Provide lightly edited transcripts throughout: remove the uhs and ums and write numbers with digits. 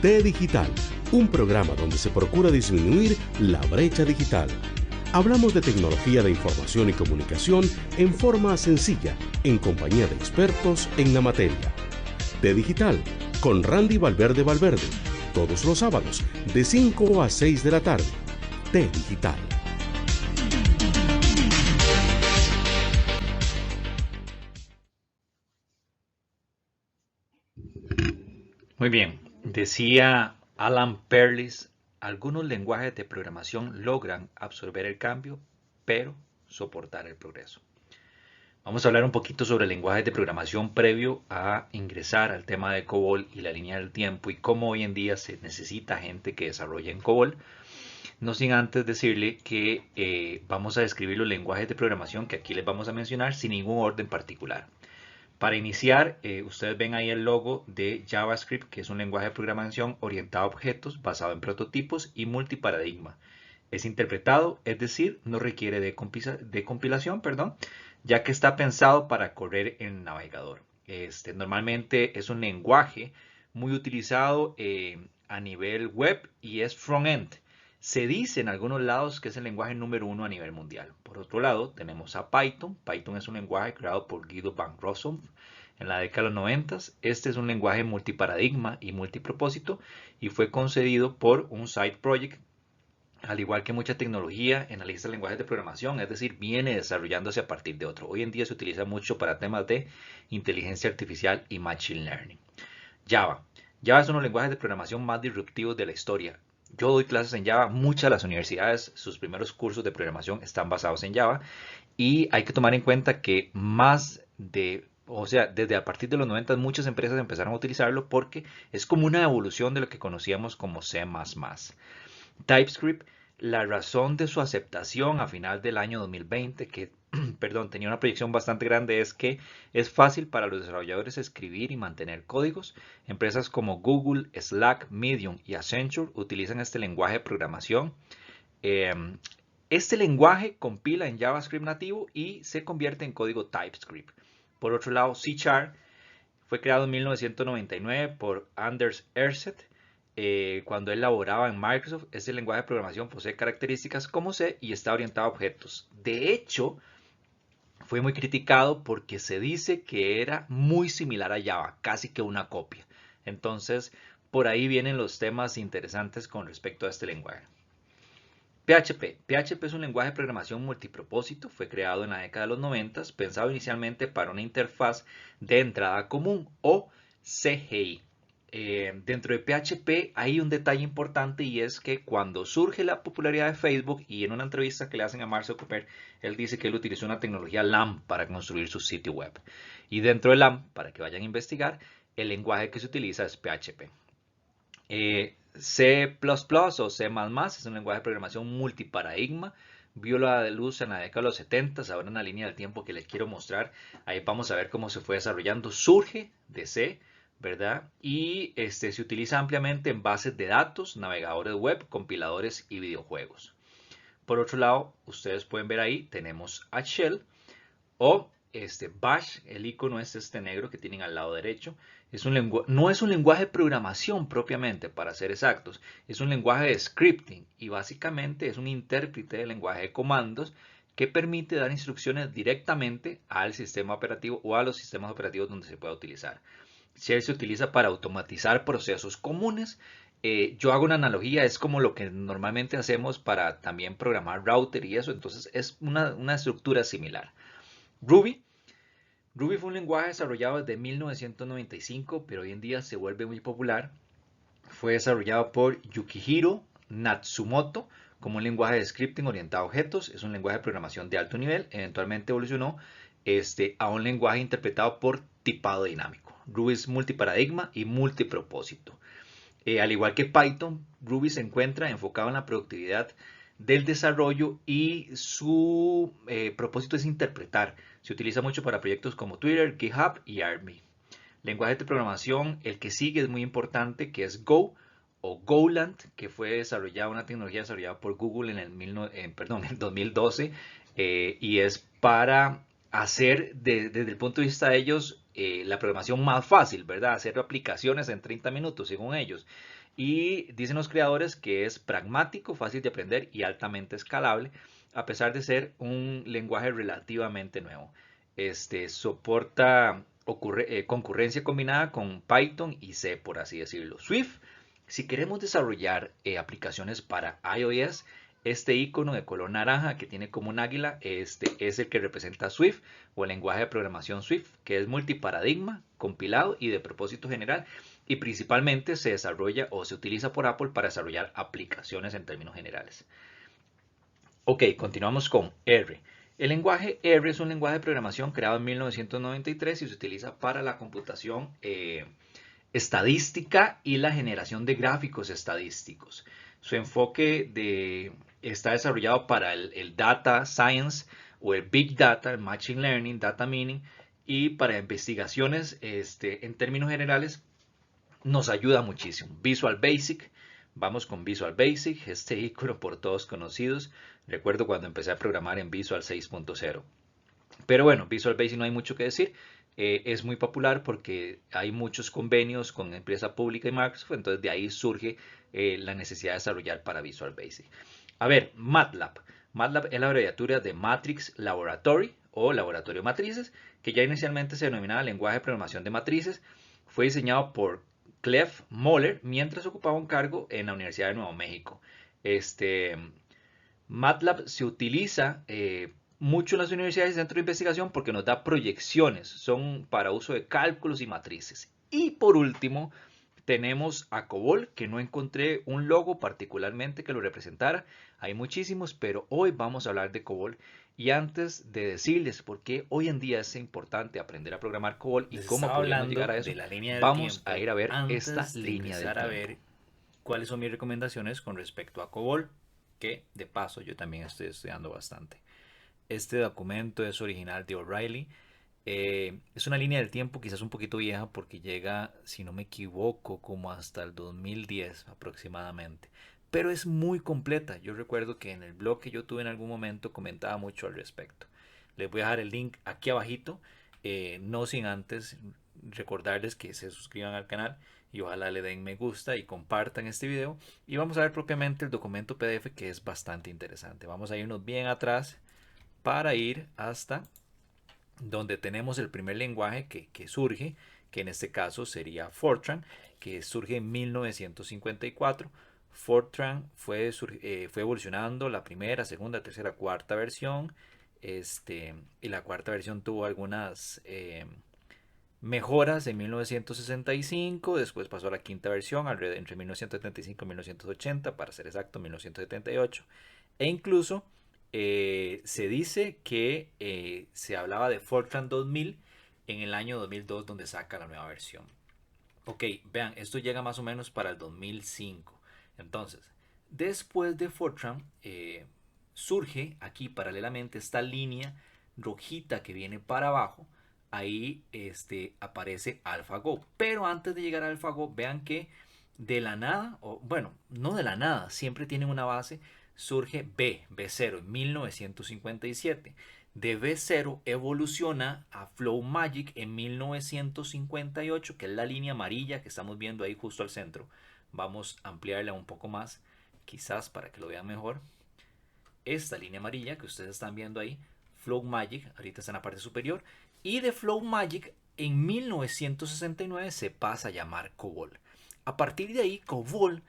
T Digital, un programa donde se procura disminuir la brecha digital. Hablamos de tecnología de información y comunicación en forma sencilla, en compañía de expertos en la materia. T Digital, con Randy Valverde Valverde, todos los sábados, de 5 a 6 de la tarde. T Digital. Muy bien, decía Alan Perlis, algunos lenguajes de programación logran absorber el cambio, pero soportar el progreso. Vamos a hablar un poquito sobre lenguajes de programación previo a ingresar al tema de COBOL y la línea del tiempo y cómo hoy en día se necesita gente que desarrolle en COBOL. No sin antes decirle que vamos a describir los lenguajes de programación que aquí les vamos a mencionar sin ningún orden particular. Para iniciar, ustedes ven ahí el logo de JavaScript, que es un lenguaje de programación orientado a objetos, basado en prototipos y multiparadigma. Es interpretado, es decir, no requiere de compilación, ya que está pensado para correr en el navegador. Normalmente es un lenguaje muy utilizado a nivel web y es front-end. Se dice en algunos lados que es el lenguaje número 1 a nivel mundial. Por otro lado, tenemos a Python. Python es un lenguaje creado por Guido van Rossum en la década de los 90. Este es un lenguaje multiparadigma y multipropósito y fue concedido por un side project, al igual que mucha tecnología en la lista de lenguajes de programación, es decir, viene desarrollándose a partir de otro. Hoy en día se utiliza mucho para temas de inteligencia artificial y machine learning. Java. Java es uno de los lenguajes de programación más disruptivos de la historia. Yo doy clases en Java, muchas de las universidades, sus primeros cursos de programación están basados en Java y hay que tomar en cuenta que desde a partir de los 90 muchas empresas empezaron a utilizarlo porque es como una evolución de lo que conocíamos como C++. TypeScript, la razón de su aceptación a final del año 2020, que tenía una proyección bastante grande, es que es fácil para los desarrolladores escribir y mantener códigos. Empresas como Google, Slack, Medium y Accenture utilizan este lenguaje de programación. Este lenguaje compila en JavaScript nativo y se convierte en código TypeScript. Por otro lado, C# fue creado en 1999 por Anders Erseth. Cuando él laboraba en Microsoft, este lenguaje de programación posee características como C y está orientado a objetos. De hecho, fue muy criticado porque se dice que era muy similar a Java, casi que una copia. Entonces, por ahí vienen los temas interesantes con respecto a este lenguaje. PHP. PHP es un lenguaje de programación multipropósito, fue creado en la década de los 90, pensado inicialmente para una interfaz de entrada común o CGI. Dentro de PHP hay un detalle importante y es que cuando surge la popularidad de Facebook y en una entrevista que le hacen a Mark Zuckerberg, él dice que él utilizó una tecnología LAMP para construir su sitio web. Y dentro de LAMP, para que vayan a investigar, el lenguaje que se utiliza es PHP. C++ o C++ es un lenguaje de programación multiparadigma. Vio la luz en la década de los 70, ahora en la línea del tiempo que les quiero mostrar. Ahí vamos a ver cómo se fue desarrollando. Surge de C, ¿verdad? Y se utiliza ampliamente en bases de datos, navegadores web, compiladores y videojuegos. Por otro lado, ustedes pueden ver ahí, tenemos a Shell o Bash, el icono es este negro que tienen al lado derecho. No es un lenguaje de programación propiamente, para ser exactos. Es un lenguaje de scripting y básicamente es un intérprete de lenguaje de comandos que permite dar instrucciones directamente al sistema operativo o a los sistemas operativos donde se pueda utilizar. Shell se utiliza para automatizar procesos comunes. Yo hago una analogía, es como lo que normalmente hacemos para también programar router y eso, entonces es una estructura similar. Ruby. Ruby fue un lenguaje desarrollado desde 1995, pero hoy en día se vuelve muy popular. Fue desarrollado por Yukihiro Natsumoto como un lenguaje de scripting orientado a objetos. Es un lenguaje de programación de alto nivel. Eventualmente evolucionó a un lenguaje interpretado por tipado dinámico. Ruby es multiparadigma y multipropósito. Al igual que Python, Ruby se encuentra enfocado en la productividad del desarrollo y su propósito es interpretar. Se utiliza mucho para proyectos como Twitter, GitHub y Army. Lenguaje de programación, el que sigue es muy importante, que es Go o Golang, que fue desarrollada, una tecnología desarrollada por Google en el 2012 y es para hacer desde el punto de vista de ellos la programación más fácil, ¿verdad? Hacer aplicaciones en 30 minutos según ellos. Y dicen los creadores que es pragmático, fácil de aprender y altamente escalable, a pesar de ser un lenguaje relativamente nuevo. Soporta concurrencia combinada con Python y C, por así decirlo. Swift, si queremos desarrollar aplicaciones para iOS, este icono de color naranja que tiene como un águila, es el que representa Swift o el lenguaje de programación Swift, que es multiparadigma, compilado y de propósito general, y principalmente se desarrolla o se utiliza por Apple para desarrollar aplicaciones en términos generales. Ok, continuamos con R. El lenguaje R es un lenguaje de programación creado en 1993 y se utiliza para la computación estadística y la generación de gráficos estadísticos. Su enfoque está desarrollado para el data science o el big data, el machine learning, data mining, y para investigaciones en términos generales nos ayuda muchísimo. Visual Basic, vamos con Visual Basic, este icono por todos conocidos. Recuerdo cuando empecé a programar en Visual 6.0. Pero bueno, Visual Basic no hay mucho que decir. Es muy popular porque hay muchos convenios con empresa pública y Microsoft, entonces de ahí surge la necesidad de desarrollar para Visual Basic. A ver, MATLAB. MATLAB es la abreviatura de Matrix Laboratory o Laboratorio de Matrices, que ya inicialmente se denominaba lenguaje de programación de matrices. Fue diseñado por Clef Moller mientras ocupaba un cargo en la Universidad de Nuevo México. MATLAB se utiliza mucho en las universidades y centros de investigación porque nos da proyecciones, son para uso de cálculos y matrices. Y por último, tenemos a COBOL, que no encontré un logo particularmente que lo representara. Hay muchísimos, pero hoy vamos a hablar de COBOL. Y antes de decirles por qué hoy en día es importante aprender a programar COBOL y cómo podríamos llegar a eso, vamos a ir a ver esta línea del tiempo. ¿Cuáles son mis recomendaciones con respecto a COBOL? Que de paso yo también estoy estudiando bastante. Este documento es original de O'Reilly. Es una línea del tiempo quizás un poquito vieja porque llega, si no me equivoco, como hasta el 2010 aproximadamente. Pero es muy completa. Yo recuerdo que en el blog que yo tuve en algún momento comentaba mucho al respecto. Les voy a dejar el link aquí abajito. No sin antes recordarles que se suscriban al canal y ojalá le den me gusta y compartan este video. Y vamos a ver propiamente el documento PDF, que es bastante interesante. Vamos a irnos bien atrás para ir hasta donde tenemos el primer lenguaje que surge, que en este caso sería Fortran, que surge en 1954. Fortran fue evolucionando la primera, segunda, tercera, cuarta versión. Y la cuarta versión tuvo algunas mejoras en 1965, después pasó a la quinta versión entre 1975 y 1980, para ser exacto 1978, e incluso se dice que se hablaba de Fortran 2000 en el año 2002, donde saca la nueva versión. Ok, vean, esto llega más o menos para el 2005. Entonces, después de Fortran, surge aquí paralelamente esta línea rojita que viene para abajo. Ahí aparece AlphaGo. Pero antes de llegar a AlphaGo, vean que de la nada, o bueno, no de la nada, siempre tienen una base. Surge B0 en 1957. De B0 evoluciona a FlowMagic en 1958, que es la línea amarilla que estamos viendo ahí justo al centro. Vamos a ampliarla un poco más, quizás para que lo vean mejor. Esta línea amarilla que ustedes están viendo ahí, FlowMagic, ahorita está en la parte superior. Y de FlowMagic en 1969 se pasa a llamar COBOL. A partir de ahí, COBOL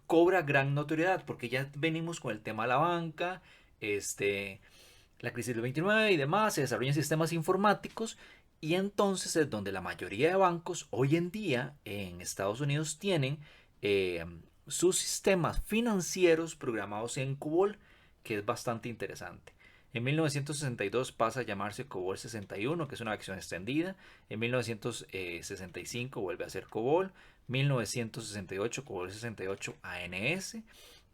cobra gran notoriedad porque ya venimos con el tema de la banca, la crisis del 29 y demás, se desarrollan sistemas informáticos y entonces es donde la mayoría de bancos hoy en día en Estados Unidos tienen sus sistemas financieros programados en COBOL, que es bastante interesante. En 1962 pasa a llamarse COBOL 61, que es una versión extendida. En 1965 vuelve a ser COBOL. 1968 COBOL 68 ANS.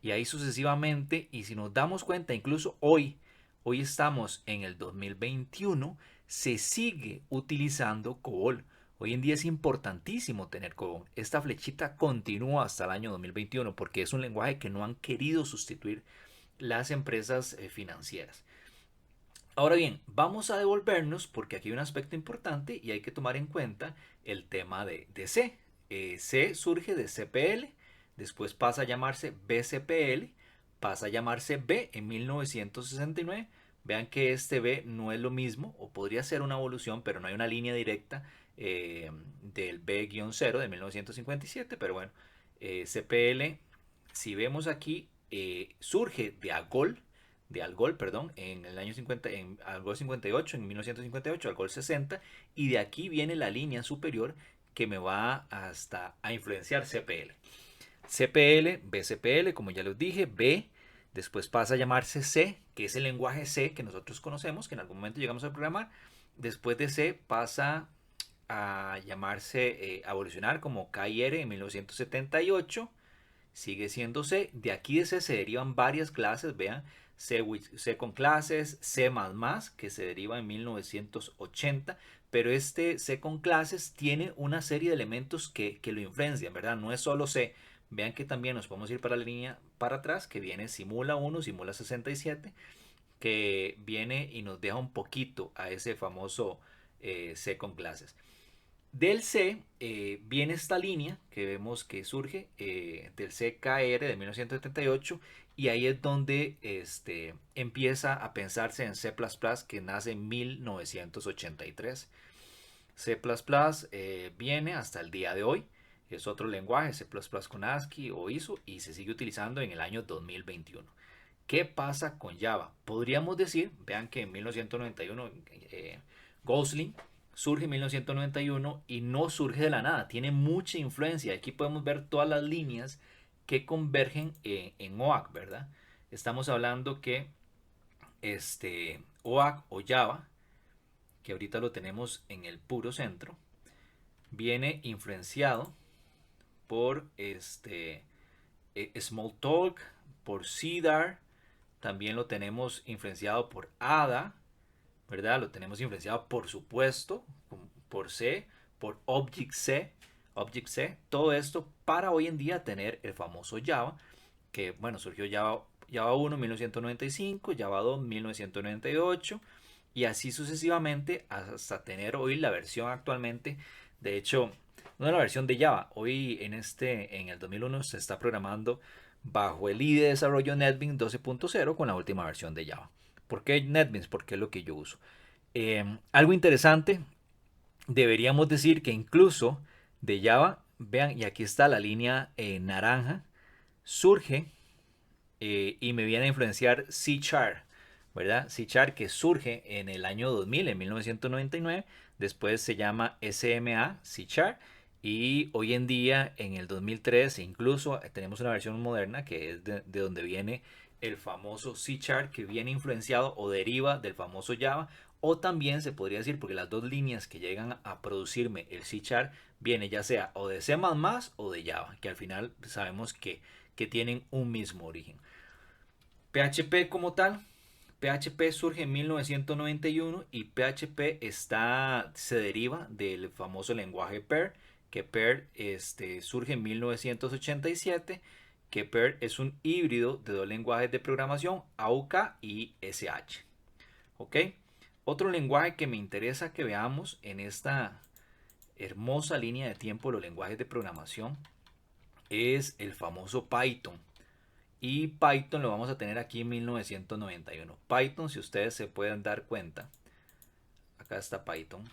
Y ahí sucesivamente. Y si nos damos cuenta, incluso hoy estamos en el 2021, se sigue utilizando COBOL. Hoy en día es importantísimo tener COBOL. Esta flechita continúa hasta el año 2021 porque es un lenguaje que no han querido sustituir las empresas financieras. Ahora bien, vamos a devolvernos porque aquí hay un aspecto importante y hay que tomar en cuenta el tema de C. C surge de CPL, después pasa a llamarse BCPL, pasa a llamarse B en 1969. Vean que este B no es lo mismo, o podría ser una evolución, pero no hay una línea directa del B-0 de 1957, pero bueno, CPL, si vemos aquí, surge de Algol, perdón, en el año 50, en Algol 58, en 1958, Algol 60, y de aquí viene la línea superior que me va hasta a influenciar CPL. CPL, BCPL, como ya les dije, B, después pasa a llamarse C, que es el lenguaje C que nosotros conocemos, que en algún momento llegamos a programar. Después de C pasa a llamarse, a evolucionar como KIR en 1978, sigue siendo C. De aquí de C se derivan varias clases, vean, C con clases, C++, que se deriva en 1980, pero este C con clases tiene una serie de elementos que lo influencian, ¿verdad? No es solo C. Vean que también nos podemos ir para la línea para atrás, que viene Simula 1, Simula 67, que viene y nos deja un poquito a ese famoso C con clases. Del C viene esta línea que vemos que surge del CKR de 1978, y ahí es donde empieza a pensarse en C++, que nace en 1983. C++ viene hasta el día de hoy, es otro lenguaje, C++ con ASCII o ISO, y se sigue utilizando en el año 2021. ¿Qué pasa con Java? Podríamos decir, vean que en 1991 Gosling surge en 1991 y no surge de la nada, tiene mucha influencia. Aquí podemos ver todas las líneas que convergen en OAC, ¿verdad? Estamos hablando que OAC o Java, que ahorita lo tenemos en el puro centro, viene influenciado por Smalltalk, por CEDAR, también lo tenemos influenciado por ADA, ¿verdad? Lo tenemos influenciado, por supuesto, por C, por Object-C, todo esto para hoy en día tener el famoso Java, que bueno, surgió Java 1 en 1995, Java 2 en 1998, y así sucesivamente hasta tener hoy la versión actualmente. De hecho, no es la versión de Java, hoy en el 2001 se está programando bajo el IDE de desarrollo NetBeans 12.0 con la última versión de Java. ¿Por qué NetBeans? Porque es lo que yo uso. Algo interesante, deberíamos decir que incluso de Java, vean, y aquí está la línea naranja, surge y me viene a influenciar C#, ¿verdad? C# que surge en el año 2000, en 1999, después se llama SMA, C#, y hoy en día, en el 2003, incluso tenemos una versión moderna que es de donde viene el famoso C#, que viene influenciado o deriva del famoso Java, o también se podría decir, porque las dos líneas que llegan a producirme el C# viene ya sea o de C++ o de Java, que al final sabemos que tienen un mismo origen. PHP como tal, PHP surge en 1991 y PHP se deriva del famoso lenguaje Perl, que Perl surge en 1987, que Perl es un híbrido de dos lenguajes de programación, AUK y SH. ¿Ok? Otro lenguaje que me interesa que veamos en esta hermosa línea de tiempo de los lenguajes de programación es el famoso Python. Y Python lo vamos a tener aquí en 1991. Python, si ustedes se pueden dar cuenta, acá está Python,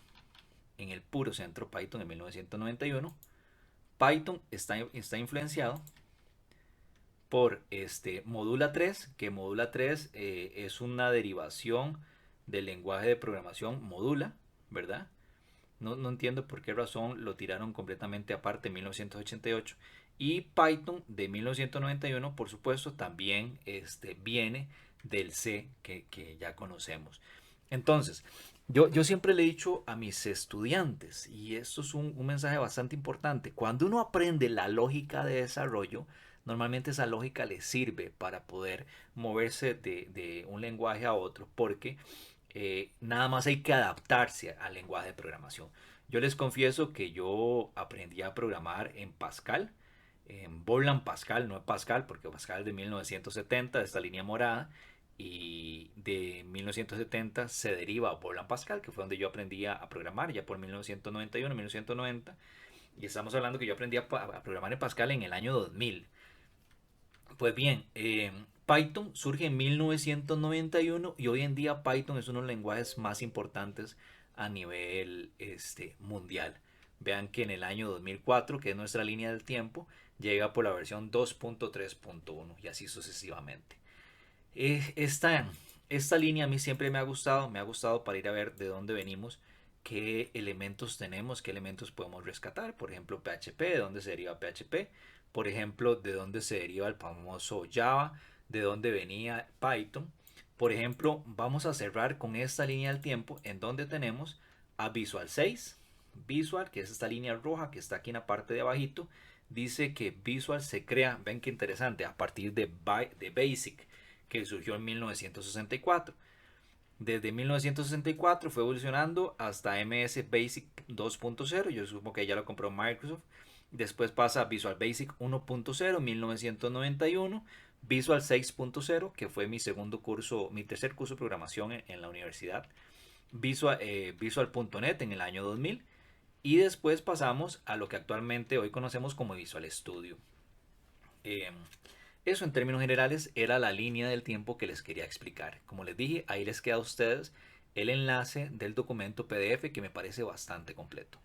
en el puro centro Python en 1991. Python está influenciado por Modula 3, que Modula 3 es una derivación del lenguaje de programación Modula, ¿verdad? No entiendo por qué razón lo tiraron completamente aparte en 1988. Y Python de 1991, por supuesto, también viene del C que ya conocemos. Entonces, yo siempre le he dicho a mis estudiantes, y esto es un mensaje bastante importante, cuando uno aprende la lógica de desarrollo, normalmente esa lógica le sirve para poder moverse de un lenguaje a otro, porque nada más hay que adaptarse al lenguaje de programación. Yo les confieso que yo aprendí a programar en Pascal, en Borland Pascal, no en Pascal, porque Pascal es de 1970, de esta línea morada, y de 1970 se deriva a Borland Pascal, que fue donde yo aprendí a programar, ya por 1991, 1990. Y estamos hablando que yo aprendí a programar en Pascal en el año 2000. Pues bien, Python surge en 1991 y hoy en día Python es uno de los lenguajes más importantes a nivel mundial. Vean que en el año 2004, que es nuestra línea del tiempo, llega por la versión 2.3.1 y así sucesivamente. Esta línea a mí siempre me ha gustado para ir a ver de dónde venimos, qué elementos tenemos, qué elementos podemos rescatar. Por ejemplo, PHP, de dónde se deriva PHP. Por ejemplo, de dónde se deriva el famoso Java, de dónde venía Python. Por ejemplo, vamos a cerrar con esta línea del tiempo en donde tenemos a Visual 6. Visual, que es esta línea roja que está aquí en la parte de abajito, dice que Visual se crea, ven qué interesante, a partir de Basic, que surgió en 1964. Desde 1964 fue evolucionando hasta MS Basic 2.0. Yo supongo que ya lo compró Microsoft. Después pasa a Visual Basic 1.0 en 1991. Visual 6.0, que fue mi tercer curso de programación en la universidad. Visual.net en el año 2000. Y después pasamos a lo que actualmente hoy conocemos como Visual Studio. Eso en términos generales era la línea del tiempo que les quería explicar. Como les dije, ahí les queda a ustedes el enlace del documento PDF que me parece bastante completo.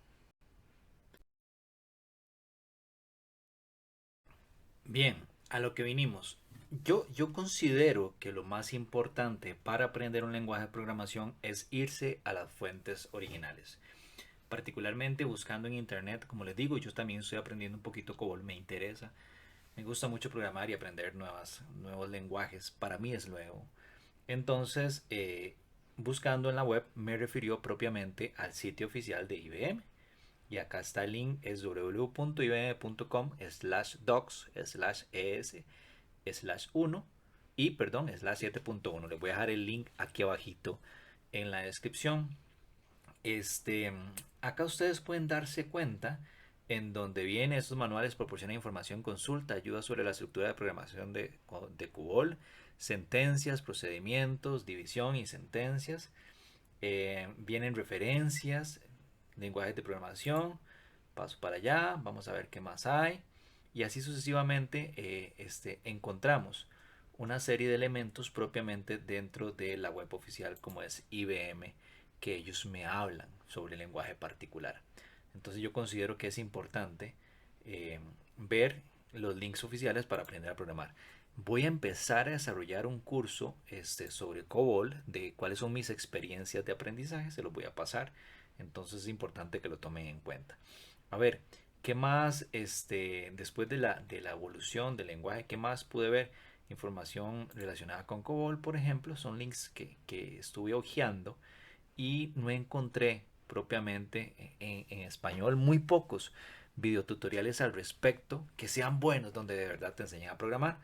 Bien, a lo que vinimos. Yo considero que lo más importante para aprender un lenguaje de programación es irse a las fuentes originales. Particularmente buscando en internet, como les digo, yo también estoy aprendiendo un poquito COBOL, me interesa. Me gusta mucho programar y aprender nuevos lenguajes. Para mí es nuevo. Entonces, buscando en la web, me refirió propiamente al sitio oficial de IBM. Y acá está el link, es www.ibm.com/docs/es/1 y perdón, /7.1. Les voy a dejar el link aquí abajito en la descripción. Acá ustedes pueden darse cuenta en donde viene estos manuales proporcionan información, consulta, ayuda sobre la estructura de programación de COBOL, sentencias, procedimientos, división y sentencias. Vienen referencias, lenguajes de programación, paso para allá, vamos a ver qué más hay. Y así sucesivamente encontramos una serie de elementos propiamente dentro de la web oficial como es IBM, que ellos me hablan sobre el lenguaje particular. Entonces yo considero que es importante ver los links oficiales para aprender a programar. Voy a empezar a desarrollar un curso sobre COBOL, de cuáles son mis experiencias de aprendizaje, se los voy a pasar. Entonces es importante que lo tomen en cuenta. A ver, ¿qué más después de la evolución del lenguaje? ¿Qué más pude ver? Información relacionada con COBOL, por ejemplo, son links que estuve hojeando y no encontré propiamente en español muy pocos videotutoriales al respecto que sean buenos, donde de verdad te enseñan a programar.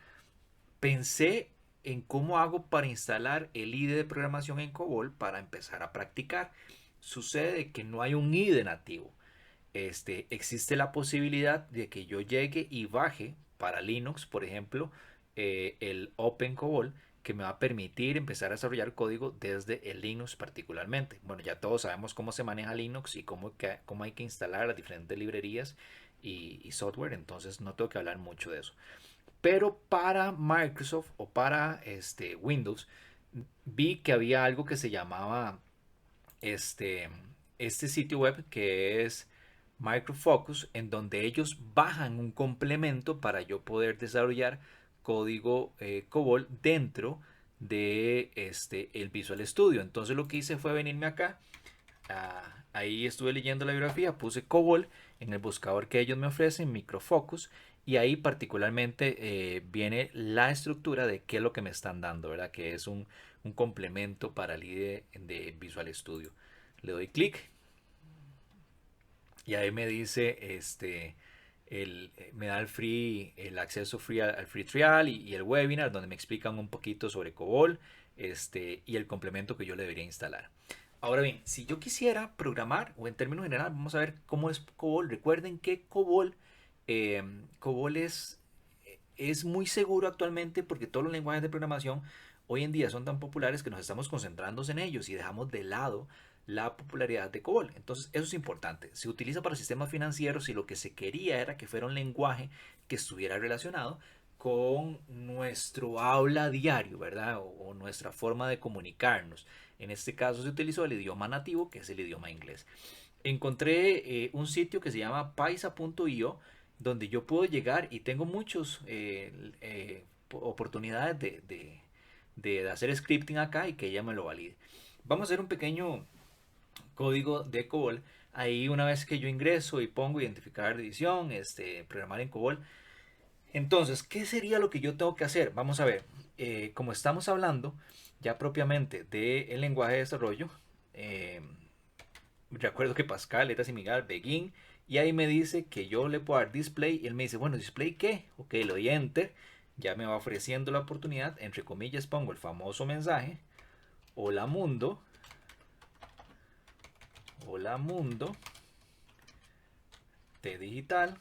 Pensé en cómo hago para instalar el IDE de programación en COBOL para empezar a practicar. Sucede que no hay un IDE nativo. Existe la posibilidad de que yo llegue y baje para Linux, por ejemplo, el OpenCOBOL, que me va a permitir empezar a desarrollar código desde el Linux particularmente. Bueno, ya todos sabemos cómo se maneja Linux y cómo hay que instalar las diferentes librerías y software, entonces no tengo que hablar mucho de eso. Pero para Microsoft o para Windows, vi que había algo que se llamaba este sitio web que es Microfocus, en donde ellos bajan un complemento para yo poder desarrollar código COBOL dentro de el Visual Studio. Entonces lo que hice fue venirme acá, ahí estuve leyendo la bibliografía, puse COBOL en el buscador que ellos me ofrecen, Microfocus, y ahí particularmente viene la estructura de qué es lo que me están dando, ¿verdad? Que es un complemento para el IDE de Visual Studio. Le doy clic y ahí me dice me da el acceso free al free trial y el webinar donde me explican un poquito sobre COBOL y el complemento que yo le debería instalar. Ahora bien, si yo quisiera programar, o en términos generales, vamos a ver cómo es COBOL. Recuerden que COBOL es muy seguro actualmente porque todos los lenguajes de programación hoy en día son tan populares que nos estamos concentrando en ellos y dejamos de lado la popularidad de COBOL. Entonces eso es importante. Se utiliza para sistemas financieros y lo que se quería era que fuera un lenguaje que estuviera relacionado con nuestro habla diario, ¿verdad? O nuestra forma de comunicarnos. En este caso se utilizó el idioma nativo, que es el idioma inglés. Encontré un sitio que se llama paisa.io, donde yo puedo llegar y tengo muchas oportunidades de hacer scripting acá y que ella me lo valide. Vamos a hacer un pequeño código de COBOL. Ahí una vez que yo ingreso y pongo identificar de edición, programar en COBOL. Entonces, ¿qué sería lo que yo tengo que hacer? Vamos a ver, como estamos hablando ya propiamente del lenguaje de desarrollo, recuerdo que Pascal era similar, begin, y ahí me dice que yo le puedo dar display, y él me dice, bueno, ¿display qué? Ok, le doy enter, ya me va ofreciendo la oportunidad, entre comillas pongo el famoso mensaje, hola mundo, T digital,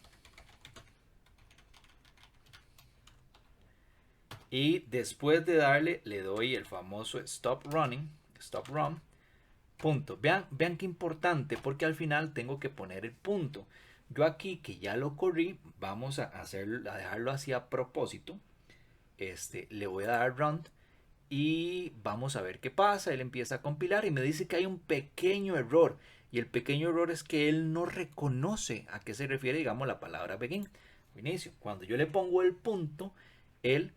y después de darle, le doy el famoso stop run, punto. Vean qué importante, porque al final tengo que poner el punto. Yo aquí que ya lo corrí, vamos a dejarlo así a propósito. Le voy a dar run y vamos a ver qué pasa. Él empieza a compilar y me dice que hay un pequeño error, y el pequeño error es que él no reconoce a qué se refiere, digamos, la palabra begin o inicio. Cuando yo le pongo el punto, él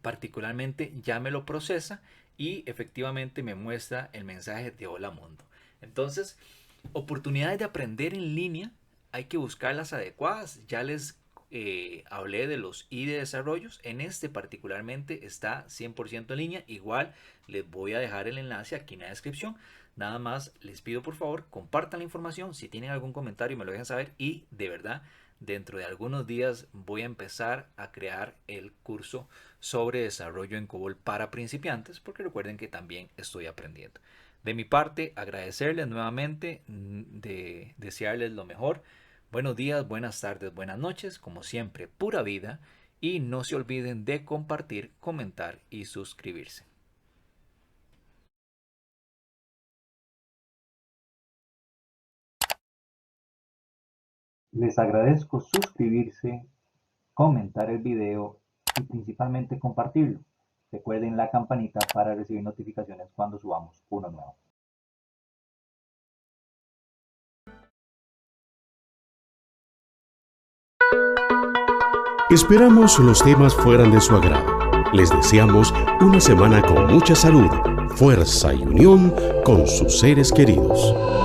particularmente ya me lo procesa y efectivamente me muestra el mensaje de hola mundo. Entonces, oportunidades de aprender en línea, hay que buscar las adecuadas. Ya les hablé de los i de desarrollos. En particularmente está 100% en línea. Igual les voy a dejar el enlace aquí en la descripción. Nada más les pido por favor compartan la información. Si tienen algún comentario me lo dejan saber, y de verdad dentro de algunos días voy a empezar a crear el curso sobre desarrollo en COBOL para principiantes, porque recuerden que también estoy aprendiendo. De mi parte, agradecerles nuevamente, desearles lo mejor. Buenos días, buenas tardes, buenas noches, como siempre, pura vida, y no se olviden de compartir, comentar y suscribirse. Les agradezco suscribirse, comentar el video y principalmente compartirlo. Recuerden la campanita para recibir notificaciones cuando subamos uno nuevo. Esperamos los temas fueran de su agrado. Les deseamos una semana con mucha salud, fuerza y unión con sus seres queridos.